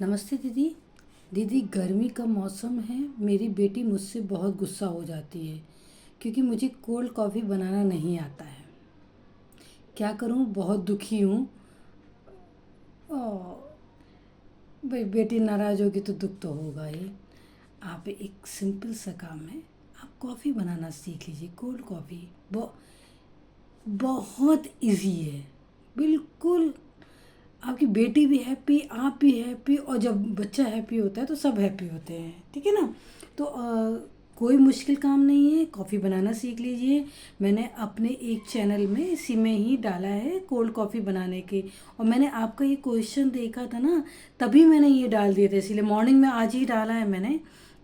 नमस्ते दीदी। दीदी, गर्मी का मौसम है। मेरी बेटी मुझसे बहुत गुस्सा हो जाती है क्योंकि मुझे कोल्ड कॉफ़ी बनाना नहीं आता है। क्या करूं, बहुत दुखी हूं। और भाई, बेटी नाराज़ होगी तो दुख तो होगा ही। आप एक सिंपल सा काम है, आप कॉफ़ी बनाना सीख लीजिए। कोल्ड कॉफ़ी बहुत इजी है, बिल्कुल। आपकी बेटी भी हैप्पी, आप भी हैप्पी, और जब बच्चा हैप्पी होता है तो सब हैप्पी होते हैं। ठीक है ना? तो कोई मुश्किल काम नहीं है, कॉफ़ी बनाना सीख लीजिए। मैंने अपने एक चैनल में इसी में ही डाला है कोल्ड कॉफ़ी बनाने के। और मैंने आपका ये क्वेश्चन देखा था ना, तभी मैंने ये डाल दिया था, इसीलिए मॉर्निंग में आज ही डाला है मैंने।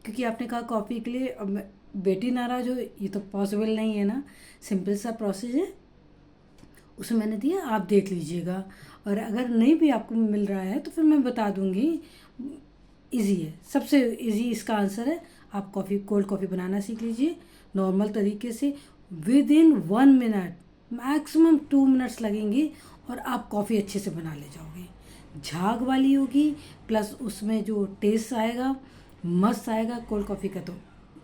क्योंकि आपने कहा कॉफ़ी के लिए, अब बेटी नाराज़ हो, ये तो पॉसिबल नहीं है ना। सिंपल सा प्रोसेस है, उसमें मैंने दिया, आप देख लीजिएगा। और अगर नहीं भी आपको मिल रहा है तो फिर मैं बता दूंगी। इजी है, सबसे इजी इसका आंसर है। आप कोल्ड कॉफ़ी बनाना सीख लीजिए नॉर्मल तरीके से। With in 1 minute, maximum 2 minutes लगेंगे, और आप कॉफ़ी अच्छे से बना ले जाओगे। झाग वाली होगी, प्लस उसमें जो टेस्ट आएगा, मस्त आएगा। कोल्ड कॉफ़ी का तो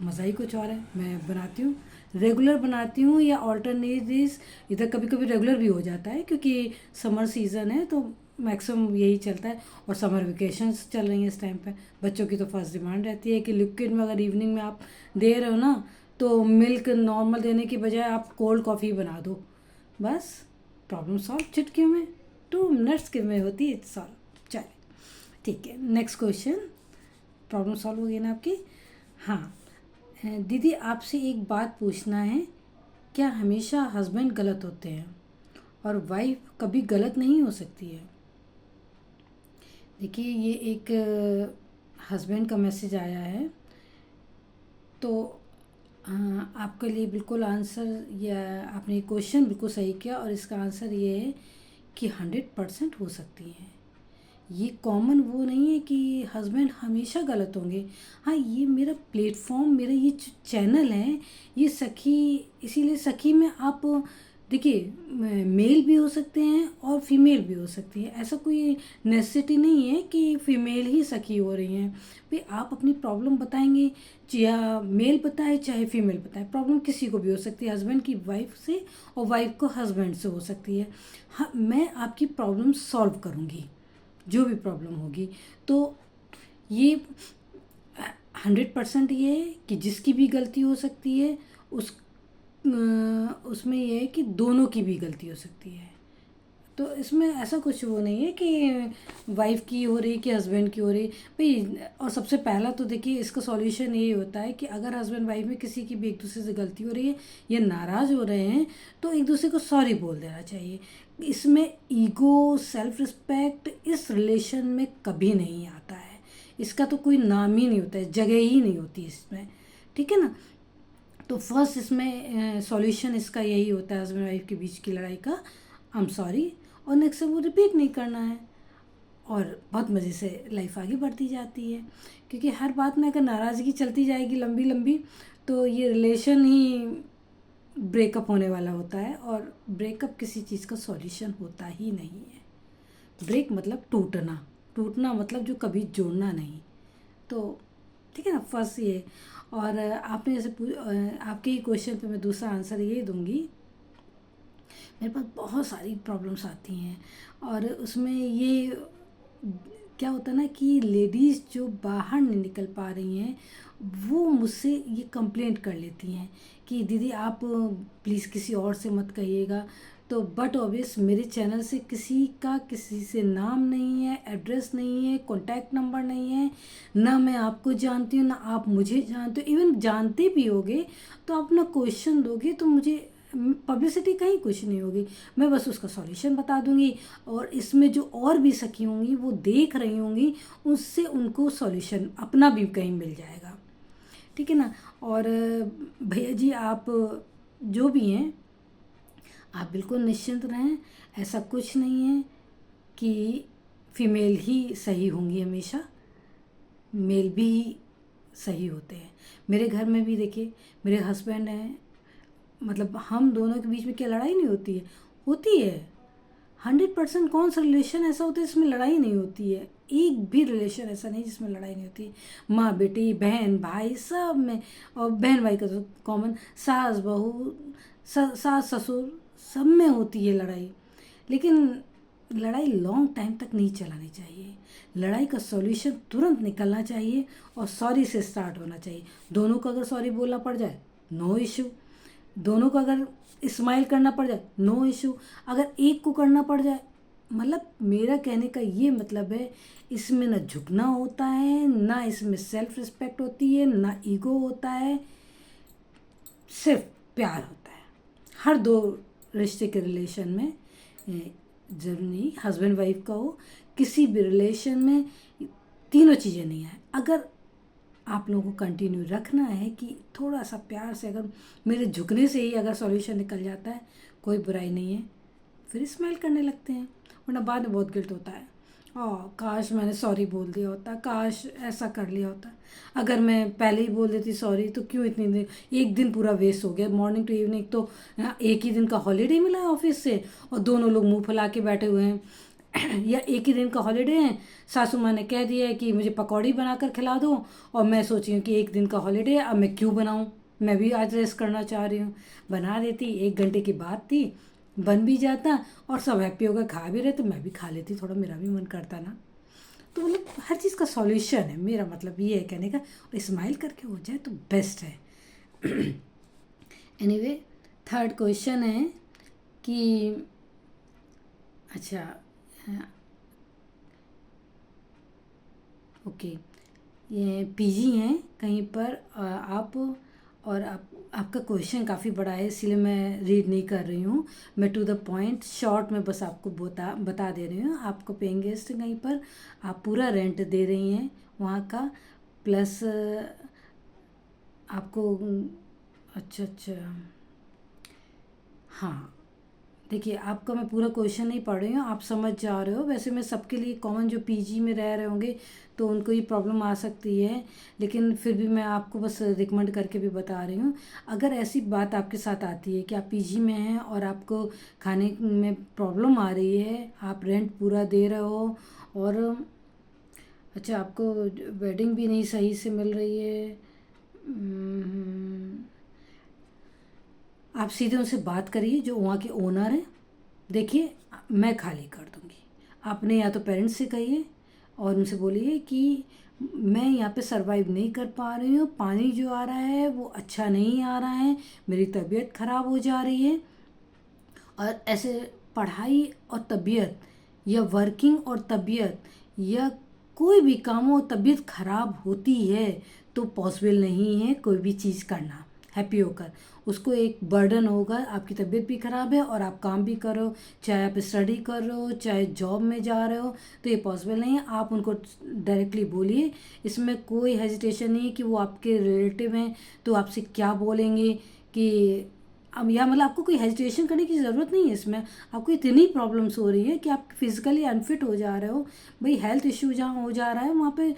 मज़ा ही कुछ और है। मैं बनाती हूँ, रेगुलर बनाती हूँ या ऑल्टरनेट डेज। इधर कभी कभी रेगुलर भी हो जाता है क्योंकि समर सीज़न है तो मैक्सिमम यही चलता है। और समर वेकेशंस चल रही हैं इस टाइम पे। बच्चों की तो फर्स्ट डिमांड रहती है कि लिक्विड में अगर इवनिंग में आप दे रहे हो ना, तो मिल्क नॉर्मल देने की बजाय आप कोल्ड कॉफ़ी बना दो। बस, प्रॉब्लम सॉल्व चुटकियों में। 2 मिनट्स के में होती है सॉल्व। चलिए, ठीक है, नेक्स्ट क्वेश्चन। प्रॉब्लम सॉल्व हो गई ना आपकी? हाँ। दीदी, आपसे एक बात पूछना है। क्या हमेशा हस्बैंड गलत होते हैं और वाइफ कभी गलत नहीं हो सकती है? देखिए, ये एक हस्बैंड का मैसेज आया है। तो आपके लिए बिल्कुल आंसर, या आपने क्वेश्चन बिल्कुल सही किया, और इसका आंसर ये है कि 100% हो सकती है। ये कॉमन वो नहीं है कि हस्बैंड हमेशा गलत होंगे। हाँ, ये मेरा प्लेटफॉर्म, मेरा ये चैनल है, ये सखी, इसीलिए सखी में आप देखिए, मेल भी हो सकते हैं और फीमेल भी हो सकती है। ऐसा कोई नेसेसिटी नहीं है कि फीमेल ही सखी हो रही हैं। भाई, आप अपनी प्रॉब्लम बताएंगे, या मेल बताए चाहे फीमेल बताए, प्रॉब्लम किसी को भी हो सकती है। हस्बैंड की वाइफ से और वाइफ को हस्बैंड से हो सकती है। हाँ, मैं आपकी प्रॉब्लम सॉल्व करूँगी, जो भी प्रॉब्लम होगी। तो ये 100% ये है कि जिसकी भी गलती हो सकती है, उस उसमें ये है कि दोनों की भी गलती हो सकती है। तो इसमें ऐसा कुछ वो नहीं है कि वाइफ की हो रही कि हस्बैंड की हो रही भाई। और सबसे पहला तो देखिए, इसका सॉल्यूशन ये होता है कि अगर हस्बैंड वाइफ में किसी की भी एक दूसरे से गलती हो रही है या नाराज़ हो रहे हैं, तो एक दूसरे को सॉरी बोल देना चाहिए। इसमें ईगो, सेल्फ रिस्पेक्ट इस रिलेशन में कभी नहीं आता है। इसका तो कोई नाम ही नहीं होता है, जगह ही नहीं होती इसमें। ठीक है ना? तो फर्स्ट इसमें सॉल्यूशन इसका यही होता है, हस्बैंड वाइफ के बीच की लड़ाई का, आई एम सॉरी, और नेक्स्ट से वो रिपीट नहीं करना है। और बहुत मज़े से लाइफ आगे बढ़ती जाती है। क्योंकि हर बात में अगर नाराज़गी चलती जाएगी लंबी लंबी, तो ये रिलेशन ही ब्रेकअप होने वाला होता है। और ब्रेकअप किसी चीज़ का सॉल्यूशन होता ही नहीं है। ब्रेक मतलब टूटना, टूटना मतलब जो कभी जोड़ना नहीं। तो ठीक है ना, फर्स्ट ये। और आपने जैसे आपके ही क्वेश्चन पे मैं दूसरा आंसर ये दूंगी। मेरे पास बहुत सारी प्रॉब्लम्स आती हैं, और उसमें ये क्या होता है ना कि लेडीज़ जो बाहर नहीं निकल पा रही हैं, वो मुझसे ये कंप्लेंट कर लेती हैं कि दीदी आप प्लीज़ किसी और से मत कहिएगा। तो बट ऑब्वियस, मेरे चैनल से किसी का किसी से नाम नहीं है, एड्रेस नहीं है, कॉन्टैक्ट नंबर नहीं है। ना मैं आपको जानती हूँ, ना आप मुझे जानते हो। इवन जानते भी होगे तो आप ना क्वेश्चन दोगे तो मुझे पब्लिसिटी कहीं कुछ नहीं होगी। मैं बस उसका सॉल्यूशन बता दूंगी, और इसमें जो और भी सखी होंगी वो देख रही होंगी, उससे उनको सॉल्यूशन अपना भी कहीं मिल जाएगा। ठीक है ना? और भैया जी, आप जो भी हैं, आप बिल्कुल निश्चिंत रहें। ऐसा कुछ नहीं है कि फीमेल ही सही होंगी हमेशा, मेल भी सही होते हैं। मेरे घर में भी देखिए, मेरे हस्बैंड हैं, मतलब हम दोनों के बीच में क्या लड़ाई नहीं होती है? होती है। 100% कौन सा रिलेशन ऐसा होता है जिसमें लड़ाई नहीं होती है? एक भी रिलेशन ऐसा नहीं जिसमें लड़ाई नहीं होती। माँ बेटी, बहन भाई, सब में। और बहन भाई का तो कॉमन, सास बहू, सास ससुर, सब में होती है लड़ाई। लेकिन लड़ाई लॉन्ग टाइम तक नहीं चलानी चाहिए। लड़ाई का सॉल्यूशन तुरंत निकलना चाहिए और सॉरी से स्टार्ट होना चाहिए। दोनों को अगर सॉरी बोलना पड़ जाए, नो इशू। दोनों को अगर स्माइल करना पड़ जाए, नो इशू। अगर एक को करना पड़ जाए, मतलब मेरा कहने का ये मतलब है, इसमें ना झुकना होता है, ना इसमें सेल्फ रिस्पेक्ट होती है, ना ईगो होता है, सिर्फ प्यार होता है। हर दो रिश्ते के रिलेशन में, जरूरी नहीं हस्बैंड वाइफ का हो, किसी भी रिलेशन में तीनों चीज़ें नहीं है। अगर आप लोगों को कंटिन्यू रखना है कि थोड़ा सा प्यार से, अगर मेरे झुकने से ही अगर सॉल्यूशन निकल जाता है, कोई बुराई नहीं है, फिर स्माइल करने लगते हैं। वरना बाद में बहुत गिल्ट होता है, काश मैंने सॉरी बोल दिया होता, काश ऐसा कर लिया होता। अगर मैं पहले ही बोल देती सॉरी, तो क्यों इतनी दिन, एक दिन पूरा वेस्ट हो गया, मॉर्निंग टू इवनिंग। तो एक ही दिन का हॉलीडे मिला है ऑफिस से और दोनों लोग मुंह फुला के बैठे हुए हैं। या एक ही दिन का हॉलीडे है, सासू माँ ने कह दिया है कि मुझे पकौड़ी बनाकर खिला दो, और मैं सोची हूँ कि एक दिन का हॉलीडे है, अब मैं क्यों बनाऊँ, मैं भी आज रेस्ट करना चाह रही हूँ। बना देती, 1 घंटे की बात थी, बन भी जाता और सब हैप्पी होकर खा भी रहे, तो मैं भी खा लेती, थोड़ा मेरा भी मन करता ना। तो मतलब हर चीज़ का सॉल्यूशन है, मेरा मतलब ये है कहने का। और स्माइल करके हो जाए तो बेस्ट है। एनीवे, थर्ड क्वेश्चन है कि अच्छा, ओके, ये पीजी हैं कहीं पर, आप, और आपका क्वेश्चन काफ़ी बड़ा है, इसलिए मैं रीड नहीं कर रही हूँ। मैं टू द पॉइंट शॉर्ट में बस आपको बता दे रही हूँ। आपको पेइंग गेस्ट कहीं पर, आप पूरा रेंट दे रही हैं वहाँ का, प्लस आपको, अच्छा अच्छा, हाँ, देखिए आपका मैं पूरा क्वेश्चन नहीं पढ़ रही हूँ, आप समझ जा रहे हो। वैसे मैं सबके लिए कॉमन, जो पीजी में रह रहे होंगे तो उनको ये प्रॉब्लम आ सकती है, लेकिन फिर भी मैं आपको बस रिकमेंड करके भी बता रही हूँ। अगर ऐसी बात आपके साथ आती है कि आप पीजी में हैं और आपको खाने में प्रॉब्लम आ रही है, आप रेंट पूरा दे रहे हो, और अच्छा आपको वेडिंग भी नहीं सही से मिल रही है, आप सीधे उनसे बात करिए जो वहाँ के ओनर हैं। देखिए, मैं खाली कर दूँगी। आपने या तो पेरेंट्स से कहिए और उनसे बोलिए कि मैं यहाँ पे सरवाइव नहीं कर पा रही हूँ, पानी जो आ रहा है वो अच्छा नहीं आ रहा है, मेरी तबीयत ख़राब हो जा रही है। और ऐसे पढ़ाई और तबीयत, या वर्किंग और तबीयत, या कोई भी काम हो, तबीयत ख़राब होती है तो पॉसिबल नहीं है कोई भी चीज़ करना हैप्पी होकर। उसको एक बर्डन होगा, आपकी तबीयत भी ख़राब है और आप काम भी कर रहे हो, चाहे आप स्टडी कर रहे हो, चाहे जॉब में जा रहे हो, तो ये पॉसिबल नहीं है। आप उनको डायरेक्टली बोलिए, इसमें कोई हेजिटेशन नहीं है कि वो आपके रिलेटिव हैं तो आपसे क्या बोलेंगे कि, अब या मतलब आपको कोई हेजिटेशन करने की ज़रूरत नहीं है इसमें। आपको इतनी प्रॉब्लम्स हो रही है कि आप फिज़िकली अनफिट हो जा रहे हो, भाई हेल्थ इश्यू जहाँ हो जा रहा है वहाँ पे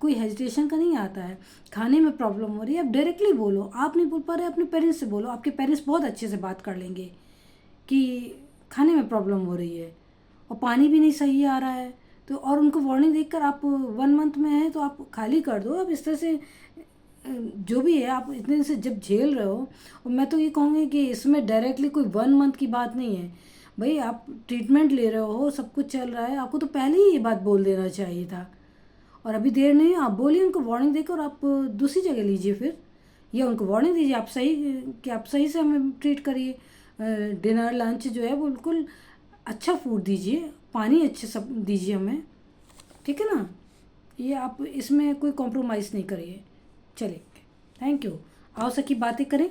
कोई हेजिटेशन का नहीं आता है। खाने में प्रॉब्लम हो रही है, आप डायरेक्टली बोलो। आप नहीं बोल पा रहे, अपने पेरेंट्स से बोलो, आपके पेरेंट्स बहुत अच्छे से बात कर लेंगे कि खाने में प्रॉब्लम हो रही है और पानी भी नहीं सही आ रहा है। तो और उनको वार्निंग देकर, आप 1 मंथ में है तो आप खाली कर दो। अब इस तरह से जो भी है, आप इतने दिन से जब झेल रहे हो, और मैं तो ये कहूँगी कि इसमें डायरेक्टली कोई 1 मंथ की बात नहीं है। भाई आप ट्रीटमेंट ले रहे हो, सब कुछ चल रहा है, आपको तो पहले ही ये बात बोल देना चाहिए था। और अभी देर नहीं है, आप बोलिए उनको वार्निंग देकर, और आप दूसरी जगह लीजिए फिर, या उनको वार्निंग दीजिए आप सही, कि आप सही से हमें ट्रीट करिए। डिनर लंच जो है वो बिल्कुल अच्छा फूड दीजिए, पानी अच्छे सब दीजिए हमें, ठीक है ना। ये आप इसमें कोई कॉम्प्रोमाइज़ नहीं करिए। चलिए, थैंक यू। आओ सखी, बातें करें,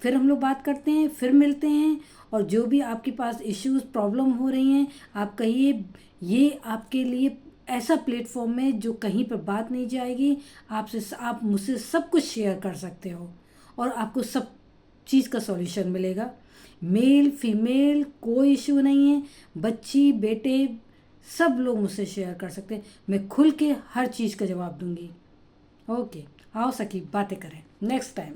फिर हम लोग बात करते हैं, फिर मिलते हैं। और जो भी आपके पास इश्यूज प्रॉब्लम हो रही हैं, आप कहिए, ये आपके लिए ऐसा प्लेटफॉर्म है जो कहीं पर बात नहीं जाएगी। आप मुझसे सब कुछ शेयर कर सकते हो और आपको सब चीज़ का सॉल्यूशन मिलेगा। मेल फीमेल कोई इशू नहीं है, बच्ची बेटे सब लोग मुझसे शेयर कर सकते हैं, मैं खुल के हर चीज़ का जवाब दूंगी। ओके, आओ सखी, बातें करें नेक्स्ट टाइम।